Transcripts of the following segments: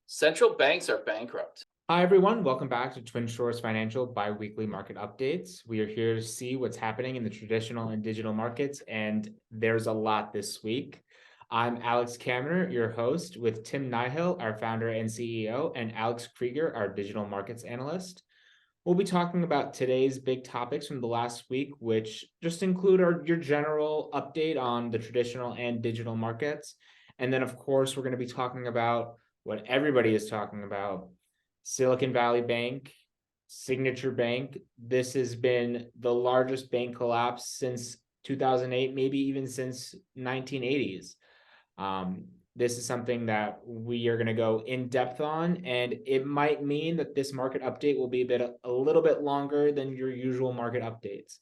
Central banks are bankrupt. Hi, everyone. Welcome back to Twin Shores Financial bi-weekly market updates. We are here to see what's happening in the traditional and digital markets, and there's a lot this week. I'm Alex Kaminer, your host, with Tim Nihill, our founder and CEO, and Alex Krieger, our digital markets analyst. We'll be talking about today's big topics from the last week, which just include your general update on the traditional and digital markets. And then, of course, we're going to be talking about what everybody is talking about: Silicon Valley Bank, Signature Bank. This has been the largest bank collapse since 2008, maybe even since 1980s. This is something that we are going to go in depth on, and it might mean that this market update will be a little bit longer than your usual market updates.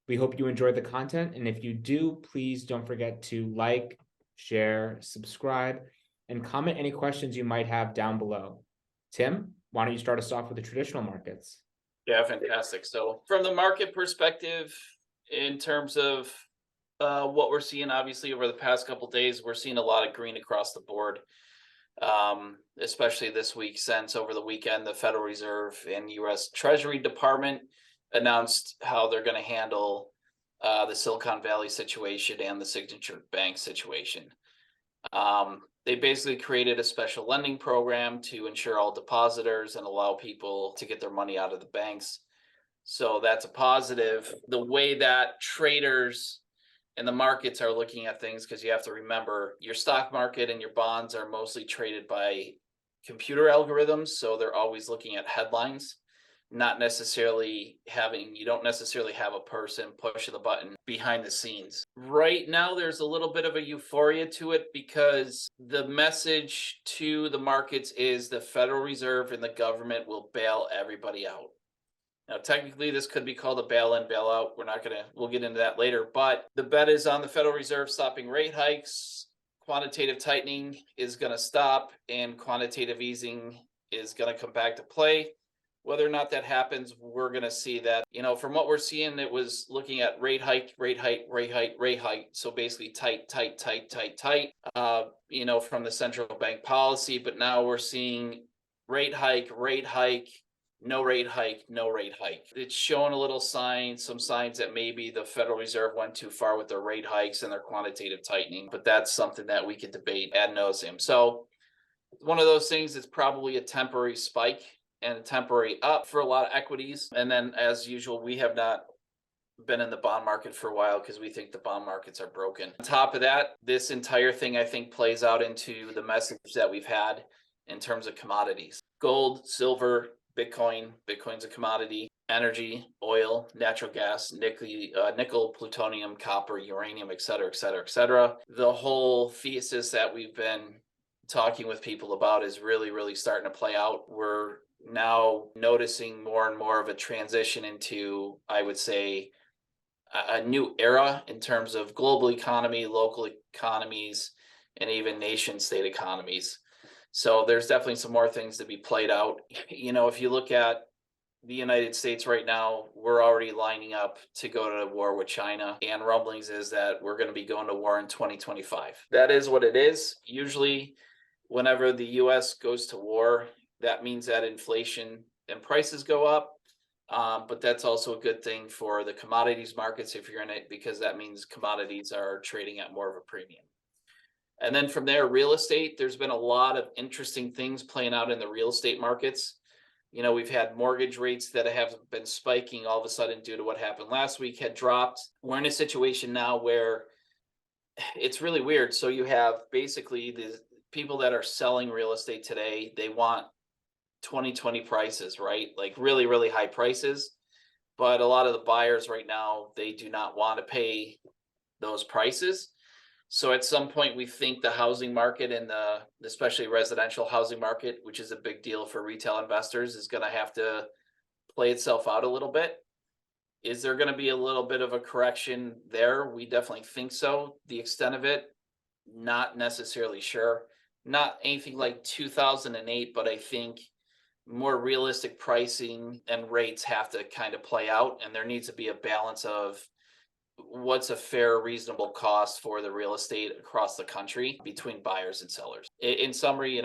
We hope you enjoyed the content, and if you do, please don't forget to like, share, subscribe, and comment any questions you might have down below. Tim, why don't you start us off with the traditional markets? Yeah, fantastic. So, from the market perspective, in terms of what we're seeing, obviously over the past couple of days, we're seeing a lot of green across the board, especially this week. Since over the weekend, the Federal Reserve and U.S. Treasury Department announced how they're going to handle the Silicon Valley situation and the Signature Bank situation. They basically created a special lending program to ensure all depositors and allow people to get their money out of the banks. So that's a positive. The way that traders and the markets are looking at things, because you have to remember your stock market and your bonds are mostly traded by computer algorithms. So they're always looking at headlines, not necessarily you don't necessarily have a person pushing the button behind the scenes. Right now, there's a little bit of a euphoria to it because the message to the markets is the Federal Reserve and the government will bail everybody out. Now, technically, this could be called a bail-in, bailout. We'll get into that later, but the bet is on the Federal Reserve stopping rate hikes. Quantitative tightening is going to stop, and quantitative easing is going to come back to play. Whether or not that happens, we're going to see that, from what we're seeing, it was looking at rate hike, rate hike, rate hike, rate hike. So basically tight, from the central bank policy. But now we're seeing rate hike, no rate hike, no rate hike. It's showing a little some signs that maybe the Federal Reserve went too far with their rate hikes and their quantitative tightening. But that's something that we could debate ad nauseum. So one of those things is probably a temporary spike and a temporary up for a lot of equities. And then, as usual, we have not been in the bond market for a while because we think the bond markets are broken. On top of that, this entire thing, I think, plays out into the message that we've had in terms of commodities. Gold, silver, Bitcoin's a commodity, energy, oil, natural gas, nickel, plutonium, copper, uranium, et cetera, et cetera, et cetera. The whole thesis that we've been talking with people about is really, really starting to play out. We're now noticing more and more of a transition into, I would say, a new era in terms of global economy, local economies, and even nation state economies. So there's definitely some more things to be played out. If you look at the United States right now, we're already lining up to go to war with China, and rumblings is that we're going to be going to war in 2025. That is what it is. Usually, whenever the U.S. goes to war, that means that inflation and prices go up. But that's also a good thing for the commodities markets if you're in it, because that means commodities are trading at more of a premium. And then from there, real estate, there's been a lot of interesting things playing out in the real estate markets. We've had mortgage rates that have been spiking all of a sudden due to what happened last week had dropped. We're in a situation now where it's really weird. So you have basically the people that are selling real estate today, they want 2020 prices, right? Like really, really high prices. But a lot of the buyers right now, they do not want to pay those prices. So at some point, we think the housing market and especially residential housing market, which is a big deal for retail investors, is going to have to play itself out a little bit. Is there going to be a little bit of a correction there? We definitely think so. The extent of it, not necessarily sure. Not anything like 2008, but I think more realistic pricing and rates have to kind of play out, and there needs to be a balance of what's a fair, reasonable cost for the real estate across the country between buyers and sellers. In summary,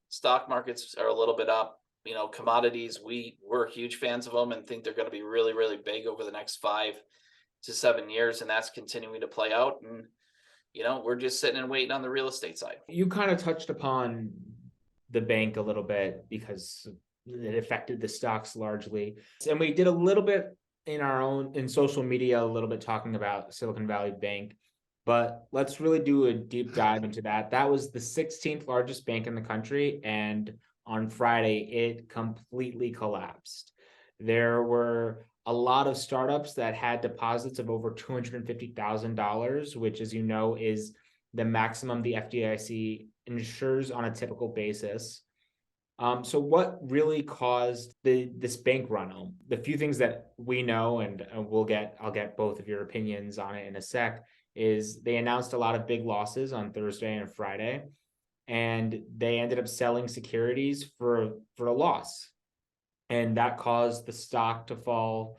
stock markets are a little bit up. Commodities, we're huge fans of them and think they're going to be really, really big over the next 5 to 7 years, and that's continuing to play out. And we're just sitting and waiting on the real estate side. You kind of touched upon the bank a little bit because it affected the stocks largely. And we did a little bit in social media, a little bit talking about Silicon Valley Bank, but let's really do a deep dive into that. That was the 16th largest bank in the country, and on Friday, it completely collapsed. There were a lot of startups that had deposits of over $250,000, which, as you know, is the maximum the FDIC insures on a typical basis. So what really caused this bank run? The few things that we know, and I'll get both of your opinions on it in a sec, is they announced a lot of big losses on Thursday and Friday, and they ended up selling securities for a loss. And that caused the stock to fall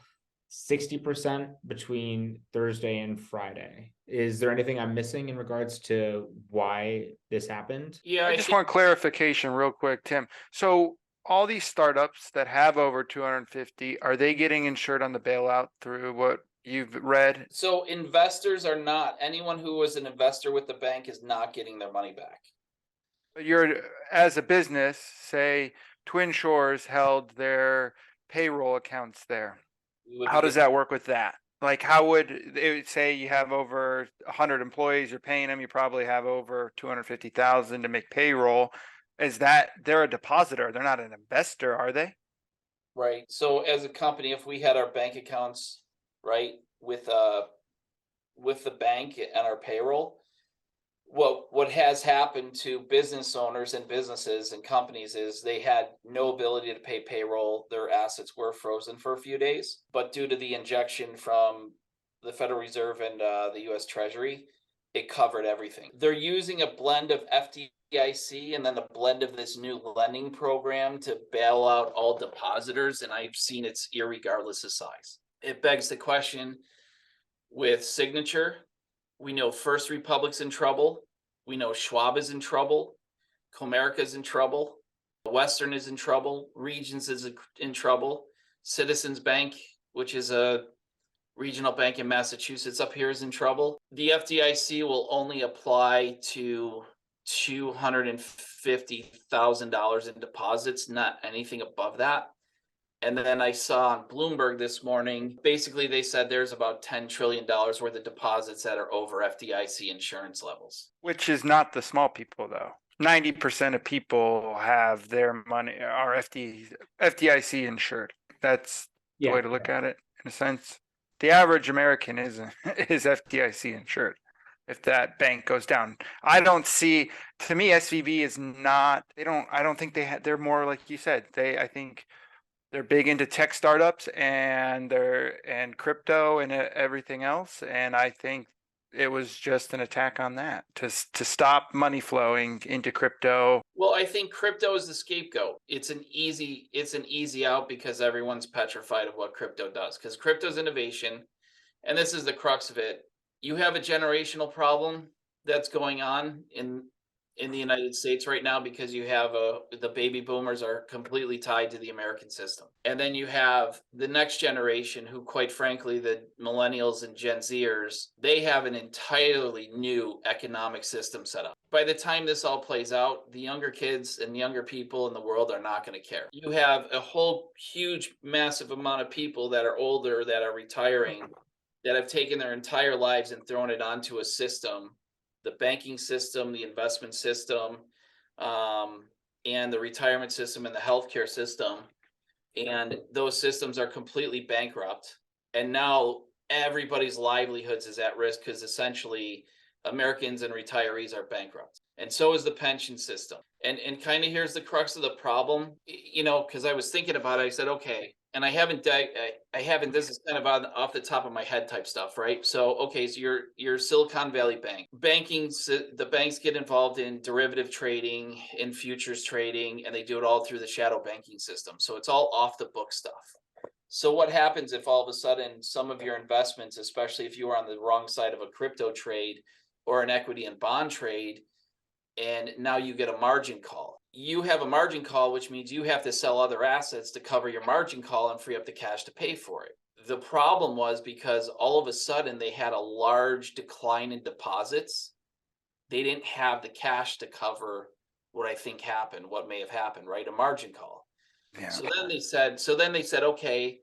60% between Thursday and Friday. Is there anything I'm missing in regards to why this happened? Yeah, I just want clarification real quick, Tim. So all these startups that have over 250, are they getting insured on the bailout through what you've read? So investors are not. Anyone who was an investor with the bank is not getting their money back. But as a business, say Twin Shores held their payroll accounts there. How does that work with that? Like, how would it say you have over 100 employees, you're paying them, you probably have over 250,000 to make payroll. Is that they're a depositor? They're not an investor, are they? Right. So as a company, if we had our bank accounts, right, with the bank and our payroll, what has happened to business owners and businesses and companies is they had no ability to pay payroll. Their assets were frozen for a few days, but due to the injection from the Federal Reserve and the US Treasury, it covered everything. They're using a blend of FDIC and then the blend of this new lending program to bail out all depositors, and I've seen it's irregardless of size. It begs the question with Signature. We know First Republic's in trouble. We know Schwab is in trouble. Comerica's in trouble. Western is in trouble. Regions is in trouble. Citizens Bank, which is a regional bank in Massachusetts up here, is in trouble. The FDIC will only apply to $250,000 in deposits, not anything above that. And then I saw on Bloomberg this morning, basically they said there's about $10 trillion worth of deposits that are over FDIC insurance levels. Which is not the small people, though. 90% of people have their money are FDIC insured. That's the way to look at it, in a sense. The average American is FDIC insured. If that bank goes down, I don't see. To me, SVB is not. I don't think they're more like you said. I think they're big into tech startups and crypto and everything else. And I think it was just an attack on that to stop money flowing into crypto. Well, I think crypto is the scapegoat. It's an easy out because everyone's petrified of what crypto does, because crypto's innovation. And this is the crux of it. You have a generational problem that's going on in the United States right now, because you have the baby boomers are completely tied to the American system. And then you have the next generation who, quite frankly, the millennials and Gen Zers, they have an entirely new economic system set up. By the time this all plays out, the younger kids and younger people in the world are not going to care. You have a whole huge, massive amount of people that are older, that are retiring, that have taken their entire lives and thrown it onto a system, the banking system, the investment system, and the retirement system and the healthcare system. And those systems are completely bankrupt. And now everybody's livelihoods is at risk, because essentially Americans and retirees are bankrupt. And so is the pension system. And kind of here's the crux of the problem, because I was thinking about it. I said, okay, and I haven't, this is kind of off the top of my head type stuff, right? So, okay, so you're Silicon Valley Bank. The banks get involved in derivative trading, in futures trading, and they do it all through the shadow banking system. So it's all off the book stuff. So what happens if all of a sudden some of your investments, especially if you are on the wrong side of a crypto trade or an equity and bond trade, and now you get a margin call? You have a margin call, which means you have to sell other assets to cover your margin call and free up the cash to pay for it. The problem was because all of a sudden they had a large decline in deposits. They didn't have the cash to cover what I think happened, what may have happened, right? A margin call. Yeah. So then they said, okay,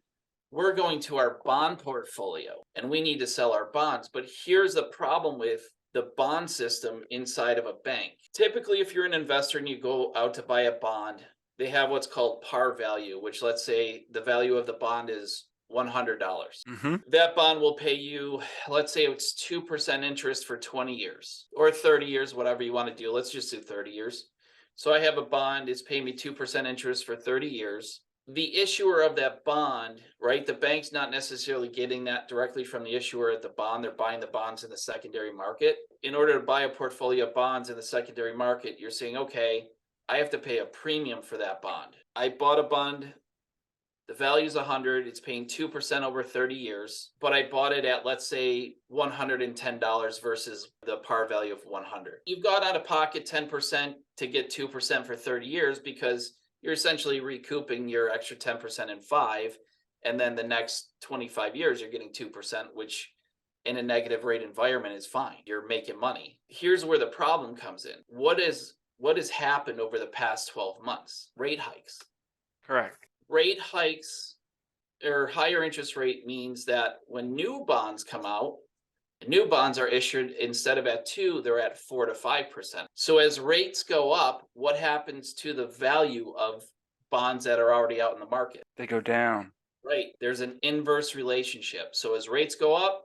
we're going to our bond portfolio and we need to sell our bonds. But here's the problem with the bond system inside of a bank. Typically, if you're an investor and you go out to buy a bond, they have what's called par value, which, let's say the value of the bond is $100. That bond will pay you, let's say it's 2% interest for 20 years or 30 years, whatever you want to do. Let's just do 30 years. So I have a bond, it's paying me 2% interest for 30 years. The issuer of that bond, right? The bank's not necessarily getting that directly from the issuer of the bond. They're buying the bonds in the secondary market. In order to buy a portfolio of bonds in the secondary market, you're saying, okay, I have to pay a premium for that bond. I bought a bond, the value is 100, it's paying 2% over 30 years, but I bought it at, let's say, $110 versus the par value of 100. You've got out of pocket 10% to get 2% for 30 years because you're essentially recouping your extra 10% in 5, and then the next 25 years you're getting 2%, which in a negative rate environment is fine. You're making money. Here's where the problem comes in. What has happened over the past 12 months? Rate hikes. Correct. Rate hikes or higher interest rate means that when new bonds come out, new bonds are issued, instead of at 2, they're at 4 to 5%. So as rates go up, what happens to the value of bonds that are already out in the market? They go down. Right. There's an inverse relationship. So as rates go up,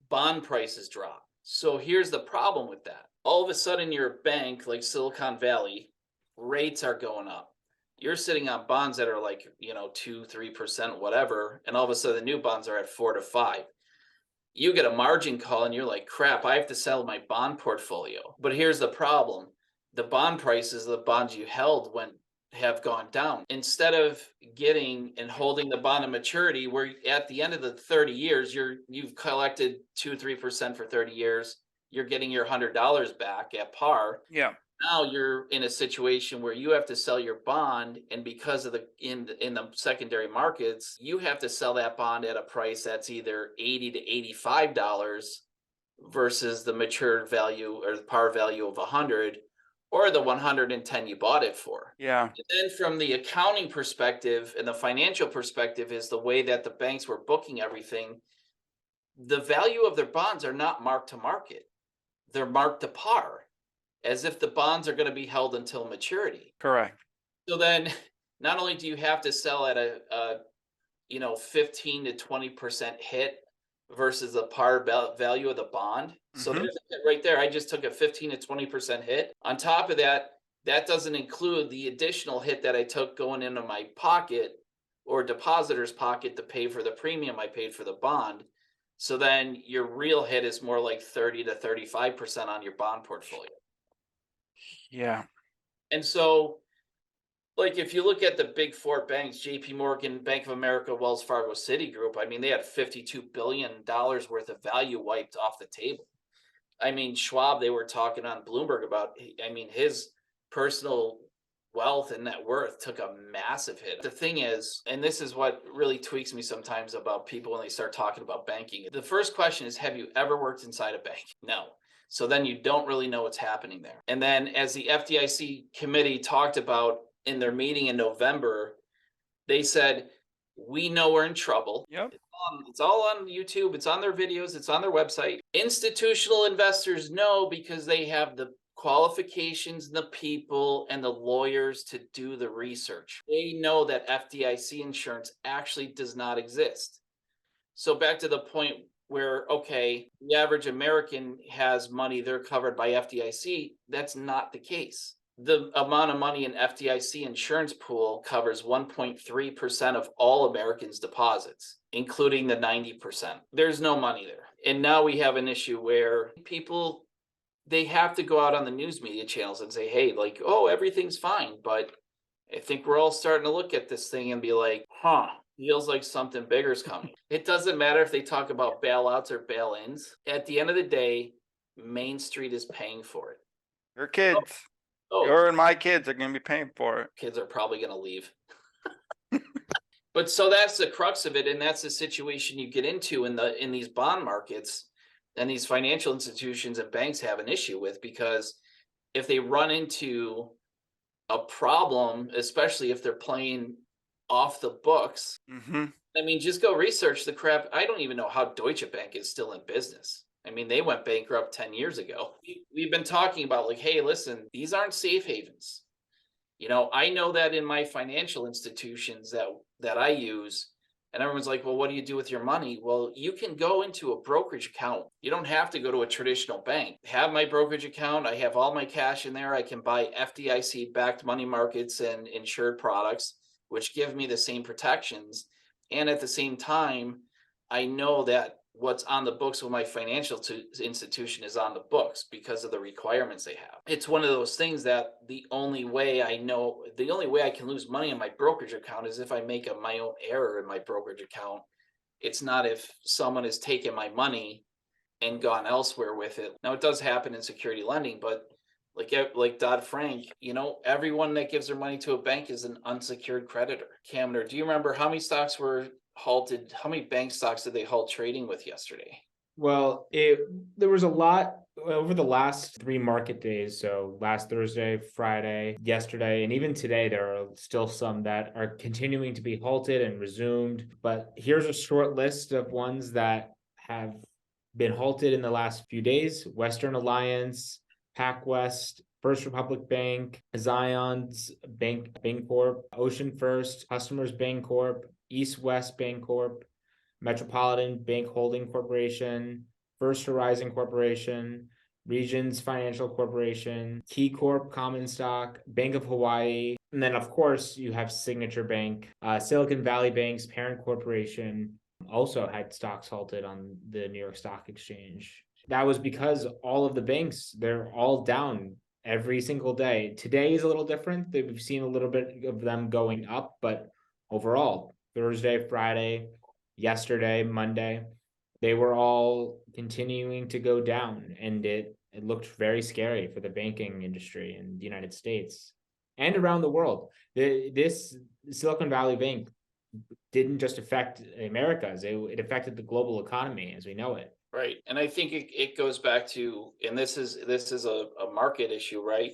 bond prices drop. So here's the problem with that. All of a sudden, you're a bank like Silicon Valley, rates are going up. You're sitting on bonds that are like, 2, 3%, whatever. And all of a sudden the new bonds are at 4 to 5. You get a margin call and you're like, crap, I have to sell my bond portfolio. But here's the problem. The bond prices of the bonds you held have gone down. Instead of getting and holding the bond to maturity, where at the end of the 30 years, you've collected 2, 3% for 30 years, you're getting your $100 back at par. Yeah. Now you're in a situation where you have to sell your bond, and because of in the secondary markets, you have to sell that bond at a price that's either $80 to $85 versus the matured value or the par value of 100, or the 110 you bought it for. Yeah. And then from the accounting perspective and the financial perspective is the way that the banks were booking everything. The value of their bonds are not marked to market. They're marked to par, as if the bonds are going to be held until maturity. Correct. So then not only do you have to sell at a 15 to 20% hit versus the par value of the bond. So there's a hit right there. I just took a 15 to 20% hit. On top of that, that doesn't include the additional hit that I took going into my pocket or depositor's pocket to pay for the premium I paid for the bond. So then your real hit is more like 30 to 35% on your bond portfolio. Yeah. And so, like, if you look at the big 4 banks, JP Morgan, Bank of America, Wells Fargo, Citigroup, I mean, they had $52 billion worth of value wiped off the table. I mean, Schwab, they were talking on Bloomberg about, his personal wealth and net worth took a massive hit. The thing is, and this is what really tweaks me sometimes about people when they start talking about banking. The first question is, have you ever worked inside a bank? No. So then you don't really know what's happening there. And then as the FDIC committee talked about in their meeting in November, they said, we know we're in trouble. Yep. It's all on YouTube. It's on their videos. It's on their website. Institutional investors know because they have the qualifications, the people, and the lawyers to do the research. They know that FDIC insurance actually does not exist. So back to the point where, okay, the average American has money, they're covered by FDIC. That's not the case. The amount of money in FDIC insurance pool covers 1.3% of all Americans' deposits, including the 90%. There's no money there. And now we have an issue where people, they have to go out on the news media channels and say, hey, everything's fine. But I think we're all starting to look at this thing and be like, feels like something bigger is coming. It doesn't matter if they talk about bailouts or bail-ins. At the end of the day, Main Street is paying for it. Your kids, Oh, your and my kids are going to be paying for it. kids are probably going to leave. But so that's the crux of it, and that's the situation you get into in these bond markets, and these financial institutions and banks have an issue with, because if they run into a problem, especially if they're playing off the books, I mean, just go research the crap. I don't even know how Deutsche Bank is still in business. I mean, they went bankrupt 10 years ago. We've been talking about like, hey, listen, these aren't safe havens. You know, I know that in my financial institutions that I use, and everyone's like, well, what do you do with your money? Well, you can go into a brokerage account. You don't have to go to a traditional bank. Have my brokerage account. I have all my cash in there. I can buy FDIC backed money markets and insured products, which give me the same protections. And at the same time, I know that what's on the books with my financial institution is on the books because of the requirements they have. It's one of those things that the only way I can lose money in my brokerage account is if I make my own error in my brokerage account. It's not if someone has taken my money and gone elsewhere with it. Now, it does happen in security lending, but like Dodd-Frank, you know, everyone that gives their money to a bank is an unsecured creditor. Camner, do you remember how many stocks were halted? How many bank stocks did they halt trading with yesterday? Well, there was a lot over the last 3 market days. So last Thursday, Friday, yesterday, and even today, there are still some that are continuing to be halted and resumed. But here's a short list of ones that have been halted in the last few days: Western Alliance, PacWest, First Republic Bank, Zion's Bank, Bancorp, Ocean First, Customers Bancorp, East West Bancorp, Metropolitan Bank Holding Corporation, First Horizon Corporation, Regions Financial Corporation, Key Corp Common Stock, Bank of Hawaii, and then of course you have Signature Bank, Silicon Valley Bank's parent corporation also had stocks halted on the New York Stock Exchange. That was because all of the banks, they're all down every single day. Today is a little different. We've seen a little bit of them going up, but overall, Thursday, Friday, yesterday, Monday, they were all continuing to go down, and it looked very scary for the banking industry in the United States and around the world. This Silicon Valley Bank didn't just affect Americas, it affected the global economy as we know it. Right. And I think it goes back to, and this is a market issue, right?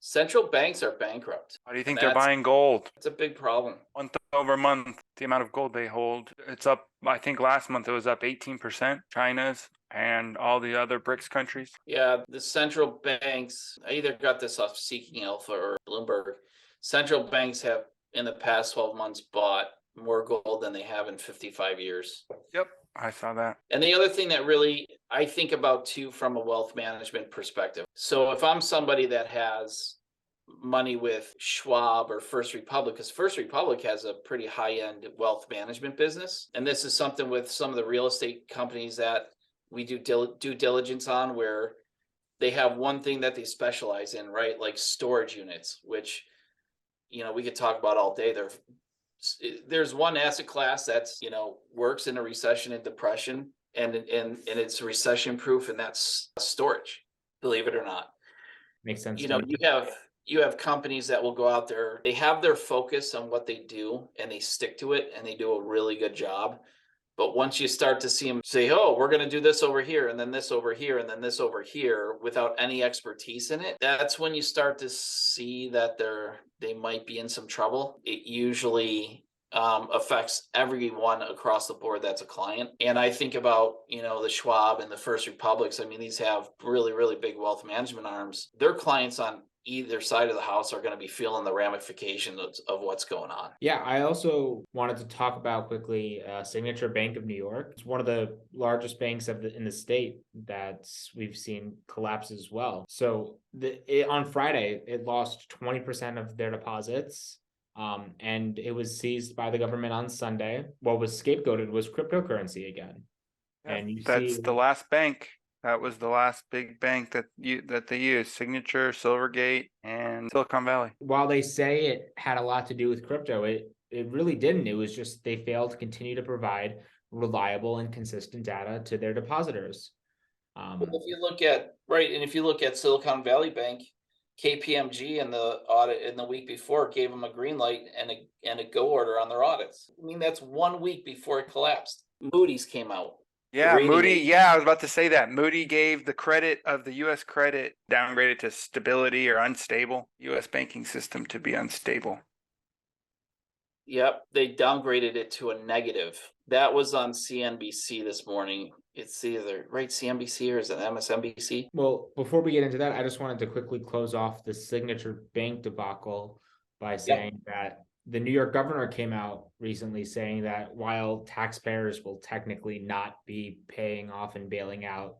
Central banks are bankrupt. Why do you think they're buying gold? It's a big problem. Month over month, the amount of gold they hold, it's up. I think last month it was up 18%. China's and all the other BRICS countries. Yeah, the central banks, I either got this off Seeking Alpha or Bloomberg. Central banks have in the past 12 months bought more gold than they have in 55 years. Yep, I saw that. And the other thing that really I think about too from a wealth management perspective. So if I'm somebody that has money with Schwab or First Republic, because First Republic has a pretty high-end wealth management business. And this is something with some of the real estate companies that we do due diligence on, where they have one thing that they specialize in, right? Like storage units, which, you know, we could talk about all day. There's one asset class that's, you know, works in a recession and depression, and it's recession proof, and that's storage, believe it or not. Makes sense. You know, you have companies that will go out there, they have their focus on what they do and they stick to it and they do a really good job. But once you start to see them say, oh, we're going to do this over here and then this over here and then this over here without any expertise in it, that's when you start to see that they might be in some trouble. It usually affects everyone across the board that's a client. And I think about, you know, the Schwab and the First Republics. I mean, these have really, really big wealth management arms. Their clients on either side of the house are going to be feeling the ramifications of what's going on. Yeah, I also wanted to talk about quickly Signature Bank of New York. It's one of the largest banks in the state that we've seen collapse as well. So on Friday, it lost 20% of their deposits. And it was seized by the government on Sunday. What was scapegoated was cryptocurrency again. Yeah, and that's the last bank. That was the last big bank that they used, Signature, Silvergate, and Silicon Valley. While they say it had a lot to do with crypto, it really didn't. It was just they failed to continue to provide reliable and consistent data to their depositors. If you look at, right, and if you look at Silicon Valley Bank, KPMG in the audit in the week before gave them a green light and a go order on their audits. I mean, that's 1 week before it collapsed. Moody's came out. Yeah, rating Moody. agency. Yeah, I was about to say that. Moody gave the credit of the U.S. credit downgraded to stability or unstable. U.S. banking system to be unstable. Yep, they downgraded it to a negative. That was on CNBC this morning. It's either right CNBC or is it MSNBC? Well, before we get into that, I just wanted to quickly close off the Signature Bank debacle by saying that the New York governor came out recently saying that while taxpayers will technically not be paying off and bailing out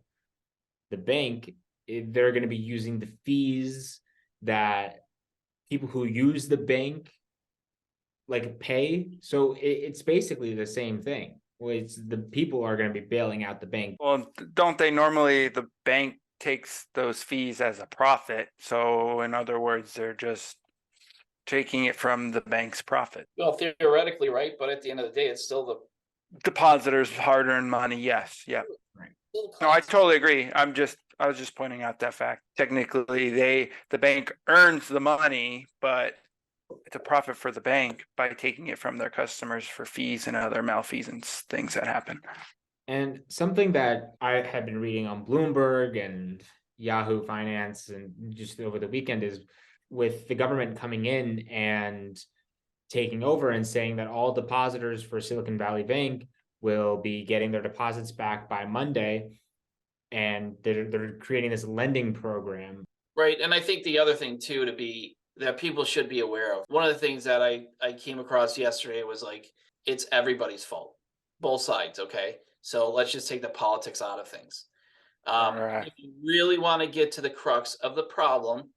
the bank, they're going to be using the fees that people who use the bank like pay. So it's basically the same thing. It's the people are going to be bailing out the bank. Well, don't they normally, the bank takes those fees as a profit? So in other words, they're just taking it from the bank's profit. Well, theoretically, right, but at the end of the day, it's still the Depositors' hard-earned money. Yes. Yeah. still No, I cost. totally agree. I was just pointing out that fact. Technically, the bank earns the money, but it's a profit for the bank by taking it from their customers for fees and other malfeasance things that happen. And something that I had been reading on Bloomberg and Yahoo Finance and just over the weekend is with the government coming in and taking over and saying that all depositors for Silicon Valley Bank will be getting their deposits back by Monday. And they're creating this lending program. Right. And I think the other thing too that people should be aware of. One of the things that I came across yesterday was like it's everybody's fault. Both sides, okay? So let's just take the politics out of things. Correct. If you really want to get to the crux of the problem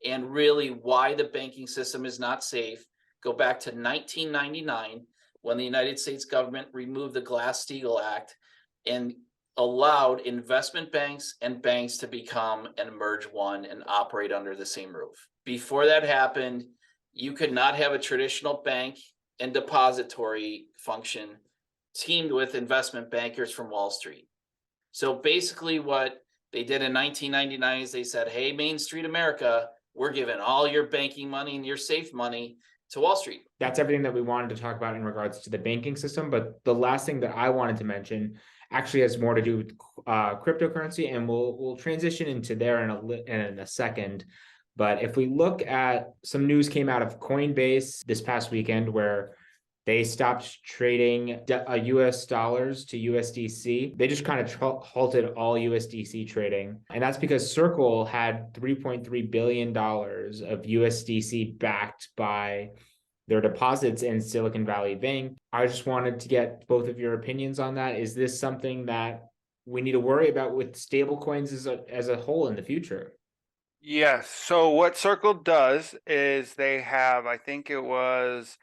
and really why the banking system is not safe, go back to 1999 when the United States government removed the Glass-Steagall Act and allowed investment banks and banks to become and merge one and operate under the same roof. Before that happened, you could not have a traditional bank and depository function teamed with investment bankers from Wall Street. So basically what they did in 1999 is they said, hey, Main Street America, we're giving all your banking money and your safe money to Wall Street. That's everything that we wanted to talk about in regards to the banking system. But the last thing that I wanted to mention actually has more to do with cryptocurrency, and we'll transition into there in a second. But if we look at some news came out of Coinbase this past weekend where they stopped trading US dollars to USDC. They just kind of halted all USDC trading. And that's because Circle had $3.3 billion of USDC backed by their deposits in Silicon Valley Bank. I just wanted to get both of your opinions on that. Is this something that we need to worry about with stablecoins as a whole in the future? Yes. So what Circle does is they have, I think it was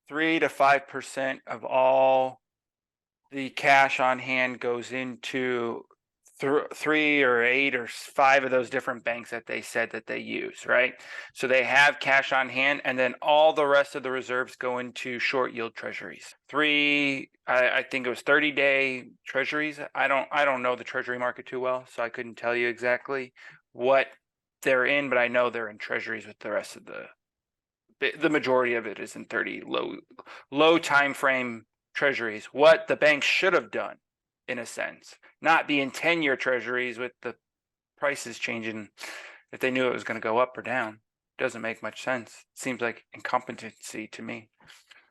3 to 5% of all the cash on hand goes into 3 or 8 or 5 of those different banks that they said that they use, right? So they have cash on hand, and then all the rest of the reserves go into short yield treasuries. I think it was 30-day treasuries. I don't know the treasury market too well, so I couldn't tell you exactly what they're in, but I know they're in treasuries with the rest of the majority of it is in 30 low time frame treasuries. What the bank should have done, in a sense, not be in 10-year treasuries with the prices changing if they knew it was going to go up or down. Doesn't make much sense. Seems like incompetency to me.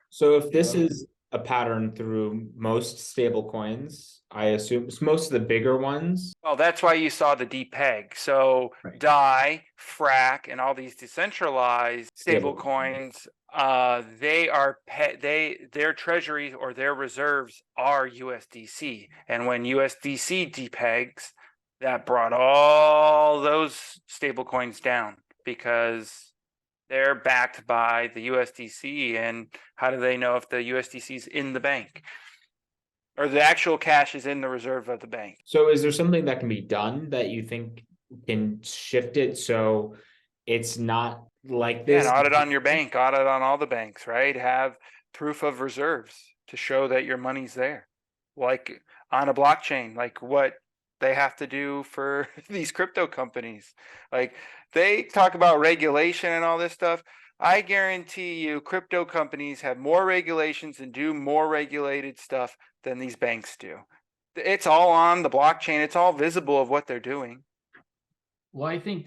So if this is a pattern through most stable coins, I assume it's most of the bigger ones. Well, that's why you saw the depeg. So Right. DAI, FRAC, and all these decentralized stable coins, their treasuries or their reserves are USDC. And when USDC depegs, that brought all those stable coins down because they're backed by the USDC. And how do they know if the USDC is in the bank? or the actual cash is in the reserve of the bank. So is there something that can be done that you think can shift it so it's not like Yeah, and this? audit on your bank, audit on all the banks, right? Have proof of reserves to show that your money's there. Like on a blockchain, like what they have to do for these crypto companies. Like they talk about regulation and all this stuff. I guarantee you crypto companies have more regulations and do more regulated stuff than these banks do. It's all on the blockchain. It's all visible of what they're doing. Well, I think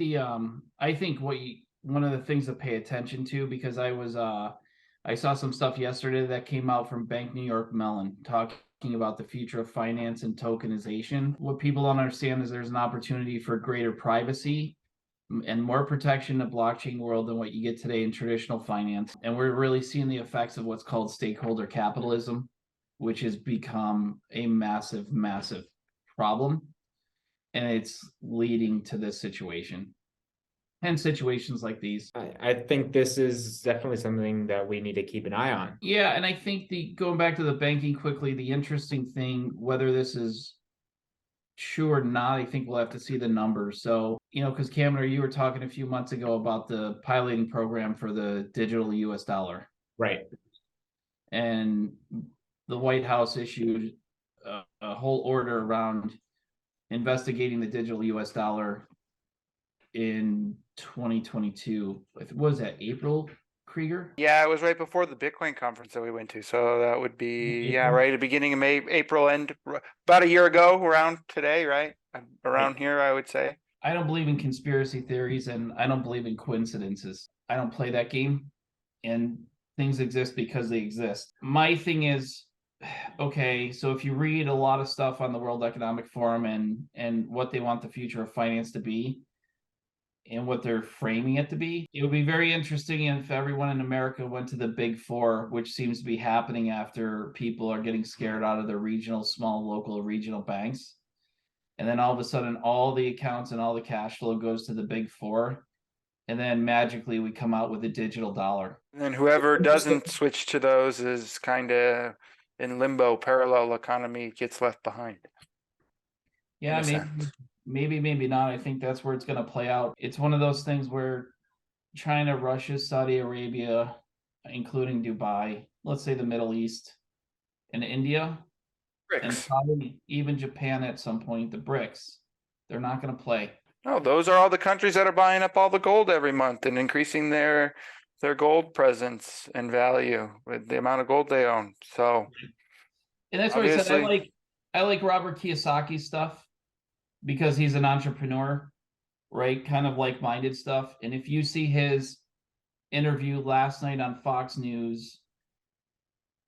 I think one of the things to pay attention to, because I saw some stuff yesterday that came out from Bank New York Mellon talking about the future of finance and tokenization. What people don't understand is there's an opportunity for greater privacy and more protection in the blockchain world than what you get today in traditional finance. And we're really seeing the effects of what's called stakeholder capitalism, which has become a massive, massive problem. And it's leading to this situation and situations like these. I think this is definitely something that we need to keep an eye on. Yeah, and I think going back to the banking quickly, the interesting thing, whether this is true or not, I think we'll have to see the numbers. So, because Cameron, you were talking a few months ago about the piloting program for the digital US dollar. Right. And the White House issued a whole order around investigating the digital US dollar in 2022. What was that, April, Krieger? Yeah, it was right before the Bitcoin conference that we went to. So that would be, right at the beginning of May, April, and about a year ago, around today, right? Around here, I would say. I don't believe in conspiracy theories and I don't believe in coincidences. I don't play that game, and things exist because they exist. My thing is, okay, so if you read a lot of stuff on the World Economic Forum and what they want the future of finance to be, and what they're framing it to be, it would be very interesting if everyone in America went to the big four, which seems to be happening after people are getting scared out of their small local regional banks. And then all of a sudden, all the accounts and all the cash flow goes to the big four. And then magically we come out with a digital dollar. And then whoever doesn't switch to those is kind of in limbo, parallel economy gets left behind. Yeah, maybe not. I think that's where it's going to play out. It's one of those things where China, Russia, Saudi Arabia, including Dubai, let's say the Middle East, and India, and probably even Japan at some point, the BRICS, they're not going to play. No, those are all the countries that are buying up all the gold every month and increasing their gold presence and value with the amount of gold they own. So, and that's what I said. I like Robert Kiyosaki's stuff because he's an entrepreneur, right? Kind of like-minded stuff. And if you see his interview last night on Fox News,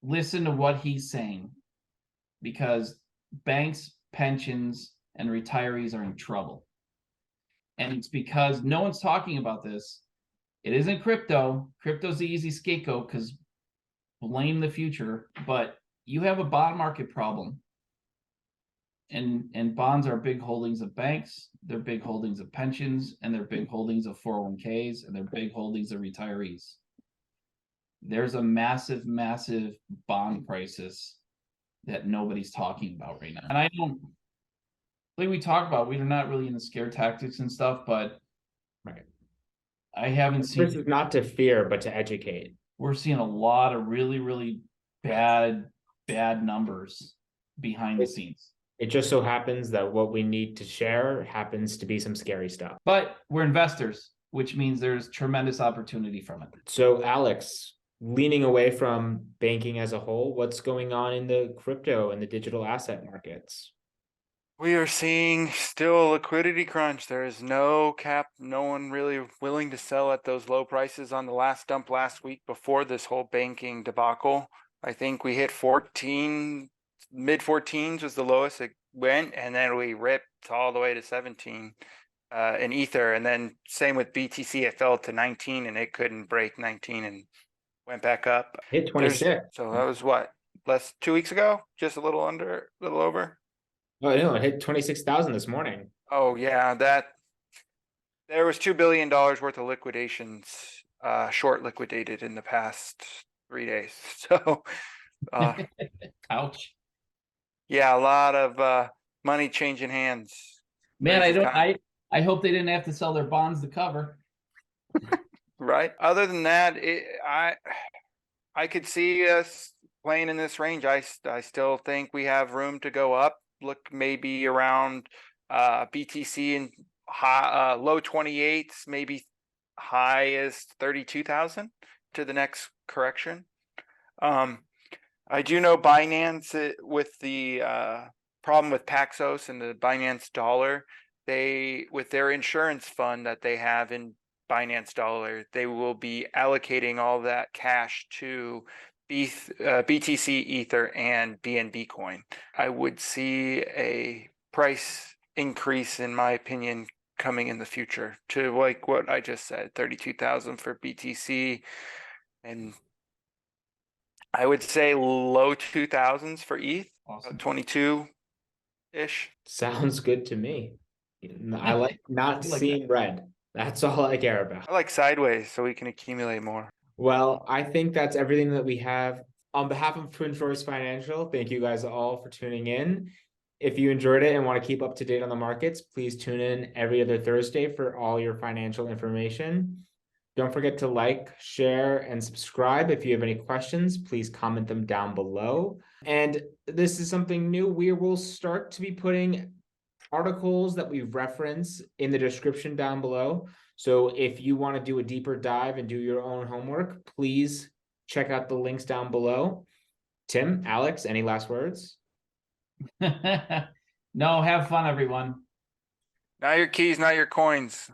listen to what he's saying, because banks, pensions, and retirees are in trouble. And it's because no one's talking about this. It isn't crypto. Crypto's the easy scapegoat because blame the future, but you have a bond market problem. And bonds are big holdings of banks, they're big holdings of pensions, and they're big holdings of 401ks, and they're big holdings of retirees. There's a massive, massive bond crisis that nobody's talking about right now. And I don't, like we talk about, we're not really in the scare tactics and stuff, but right. I haven't seen. This is not to fear, but to educate. We're seeing a lot of really, really bad numbers behind the scenes. It just so happens that what we need to share happens to be some scary stuff. But we're investors, which means there's tremendous opportunity from it. So, Alex, leaning away from banking as a whole, what's going on in the crypto and the digital asset markets? We are seeing still a liquidity crunch. There is no cap, no one really willing to sell at those low prices on the last dump last week before this whole banking debacle. I think we hit 14, mid 14s was the lowest it went, and then we ripped all the way to 17 in Ether. And then same with BTC, it fell to 19 and it couldn't break 19 and went back up. Hit 26. So that was what, 2 weeks ago? Just a little over? Oh, no, it hit 26,000 this morning. Oh, yeah, there was $2 billion worth of liquidations, short liquidated in the past 3 days. So, Ouch. Yeah, a lot of money changing hands. Man, Crazy time. I hope they didn't have to sell their bonds to cover. Right. Other than that, I could see us playing in this range. I still think we have room to go up. Look, maybe around BTC and high low 28s, maybe high as 32,000 to the next correction. I do know Binance with the problem with Paxos and the Binance dollar, they with their insurance fund that they have in Binance dollar, they will be allocating all that cash to BTC Ether and BNB coin. I would see a price increase, in my opinion, coming in the future to like what I just said, 32,000 for BTC, and I would say low 2000s for ETH, Awesome. 22-ish. Sounds good to me. I like not I like seeing red. That's all I care about. I like sideways so we can accumulate more. Well, I think that's everything that we have. On behalf of Twin Shores Financial, thank you guys all for tuning in. If you enjoyed it and want to keep up to date on the markets, please tune in every other Thursday for all your financial information. Don't forget to like, share, and subscribe. If you have any questions, please comment them down below. And this is something new. We will start to be putting articles that we reference in the description down below. So if you want to do a deeper dive and do your own homework, please check out the links down below. Tim, Alex, any last words? No, have fun, everyone. Not your keys, not your coins.